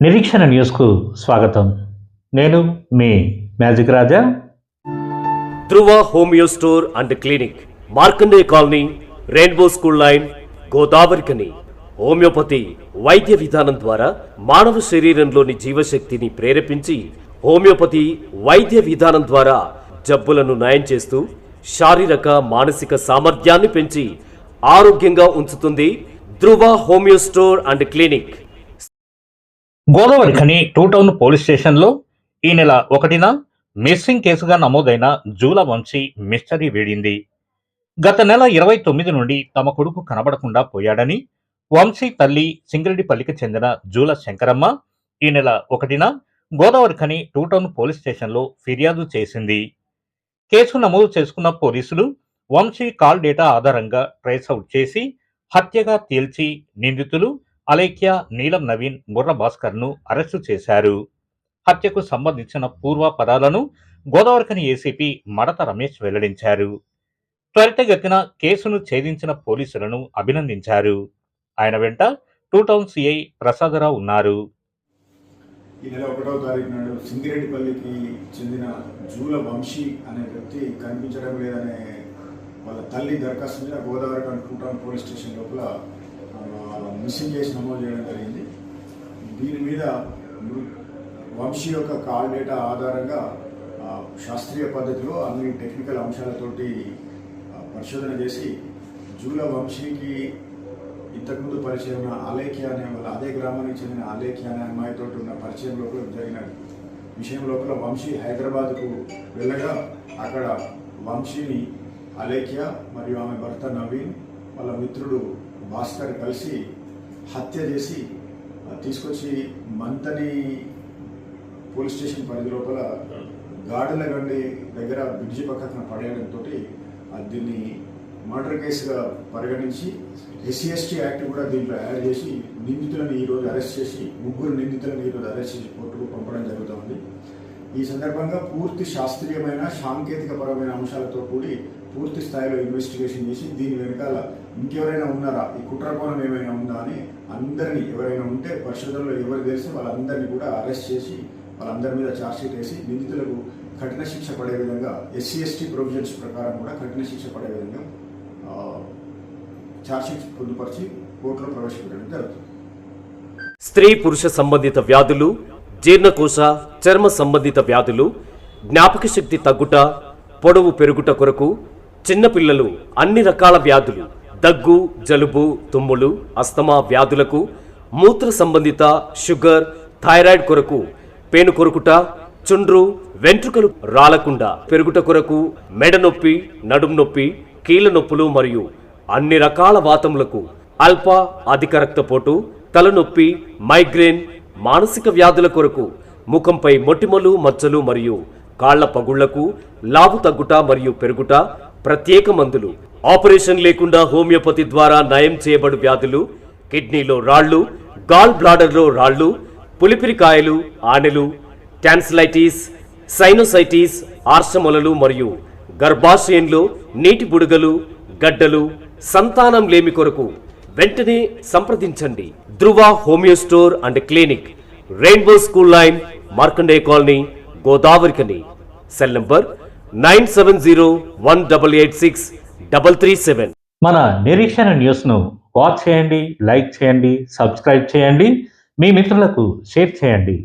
నిరీక్షణ న్యూస్కు స్వాగతం. నేను మీ magic Raja. Dhruva homeo store and clinic, Markande colony, rainbow school line, Godavarikhani. Homeopathy వైద్య విధానం ద్వారా మానవ శరీరంలోని జీవశక్తిని ప్రేరేపించి హోమియోపతి వైద్య విధానం ద్వారా జబ్బులను నయం చేస్తూ శారీరక మానసిక సామర్థ్యాన్ని పెంచి ఆరోగ్యంగా ఉంచుతుంది. Dhruva homeo store and clinic. Godavarikhani 2 town police స్టేషన్లో ఈ నెల 1న మిస్సింగ్ కేసుగా నమోదైన జూల వంశీ మిస్టరీ వీడింది. గత నెల 29 నుండి తమ కొడుకు కనబడకుండా పోయాడని వంశీ తల్లి సింగిరెడ్డిపల్లికి చెందిన జూల శంకరమ్మ ఈ నెల 1న గోదావరికని 2 టౌన్ పోలీస్ స్టేషన్లో ఫిర్యాదు చేసింది. కేసు నమోదు చేసుకున్న పోలీసులు వంశీ కాల్ డేటా ఆధారంగా ట్రేస్ అవుట్ చేసి హత్యగా తేల్చి నిందితులు అలేఖ్య, నీలం నవీన్, ముర్ర భాస్కర్ను అరెస్టు చేశారు. హత్యకు సంబంధించిన పూర్వాపరాలను గోదావరికని ఏసీపీ మడత రమేష్ వెల్లడించారు. త్వరితగతిన కేసును ఛేదించిన పోలీసులను అభినందించారు. ఆయన వెంట 2 టౌన్ సిఐ ప్రసాదరావు ఉన్నారు. ఈ నెల 1వ తారీఖు నాడు సింగిరెడ్డిపల్లికి చెందిన జూల వంశీ అనే వ్యక్తి కనిపించడం లేదనే వాళ్ళ తల్లి దరఖాస్తు మీద గోదావరికని 2 టౌన్ పోలీస్ స్టేషన్ లోపల మిస్సింగ్ కేసు నమోదు చేయడం జరిగింది. దీని మీద వంశీ యొక్క కాల్ డేటా ఆధారంగా శాస్త్రీయ పద్ధతిలో అన్ని టెక్నికల్ అంశాలతోటి పరిశోధన చేసి జూల వంశీకి ఇంతకుముందు పరిచయం ఉన్న అలేఖ్య అనే వాళ్ళ అదే గ్రామానికి చెందిన అలేఖ్య అనే అమ్మాయితో ఉన్న పరిచయం లోపల జరిగిన విషయం లోపల వంశీ హైదరాబాద్కు వెళ్ళగా అక్కడ వంశీని అలేఖ్య మరియు ఆమె భర్త నవీన్ వాళ్ళ మిత్రుడు భాస్కర్ కలిసి హత్య చేసి తీసుకొచ్చి మంతని పోలీస్ స్టేషన్ పరిధి లోపల గాడులగండి దగ్గర బ్రిడ్జి పక్కన పడేయడంతో దీన్ని మర్డర్ కేసుగా పరిగణించి SC/ST యాక్ట్ కూడా దీంట్లో యాడ్ చేసి నిందితులను ఈరోజు అరెస్ట్ చేసి 3 నిందితులను ఈరోజు అరెస్ట్ చేసి కోర్టుకు పంపడం జరుగుతుంది. ఈ సందర్భంగా పూర్తి శాస్త్రీయమైన సాంకేతికపరమైన అంశాలతో కూడి పూర్తి స్థాయిలో ఇన్వెస్టిగేషన్ చేసి దీని వెనకాల ఇంకెవరైనా ఉన్నారా, ఈ కుట్రకోణం ఏమైనా ఉందా అని అందరినీ ఎవరైనా ఉంటే పరిశోధనలో ఎవరు తెలిసి వాళ్ళందరినీ కూడా అరెస్ట్ చేసి వాళ్ళందరి మీద ఛార్జ్షీట్ వేసి నిందితులకు కఠిన శిక్ష పడే విధంగా SC/ST ప్రొవిజన్స్ ప్రకారం కూడా కఠిన శిక్ష పడే విధంగా ఛార్జ్షీట్ పొందుపరిచి కోర్టులో ప్రవేశపెట్టడం జరుగుతుంది. స్త్రీ పురుష సంబంధిత వ్యాధులు, జీర్ణకోశ చర్మ సంబంధిత వ్యాధులు, జ్ఞాపక శక్తి తగ్గుట, పొడవు పెరుగుట కొరకు, చిన్నపిల్లలు అన్ని రకాల వ్యాధులు, దగ్గు, జలుబు, తుమ్ములు, అస్తమా వ్యాధులకు, మూత్ర సంబంధిత షుగర్, థైరాయిడ్ కొరకు, పేను కొరుకుట, చుండ్రు, వెంట్రుకలు రాలకుండా పెరుగుట కొరకు, మెడ నొప్పి, నడుం నొప్పి, కీళ్ళ నొప్పులు మరియు అన్ని రకాల వాతములకు, అల్ప అధిక రక్తపోటు, తలనొప్పి, మైగ్రేన్, మానసిక వ్యాధుల కొరకు, ముఖంపై మొటిమలు, మచ్చలు మరియు కాళ్ల పగుళ్లకు, లావు తగ్గుట మరియు పెరుగుట, ప్రత్యేక మందులు, ఆపరేషన్ లేకుండా హోమియోపతి ద్వారా నయం చేయబడు వ్యాధులు, కిడ్నీలో రాళ్లు, గాల్ బ్లాడర్లో రాళ్లు, పులిపిరికాయలు, ఆనెలు, టాన్సిలైటిస్, సైనోసైటిస్, ఆర్షమొలలు మరియు గర్భాశయంలో నీటి బుడగలు, గడ్డలు, సంతానం లేమి కొరకు వెంటనే సంప్రదించండి. Dhruva homeo store and clinic, rainbow school line, Markande colony, Godavarikhani. Cell number 9701886337. మన నిరీక్షణ న్యూస్ను వాచ్ చేయండి, లైక్ చేయండి, సబ్స్క్రైబ్ చేయండి, మీ మిత్రులకు షేర్ చేయండి.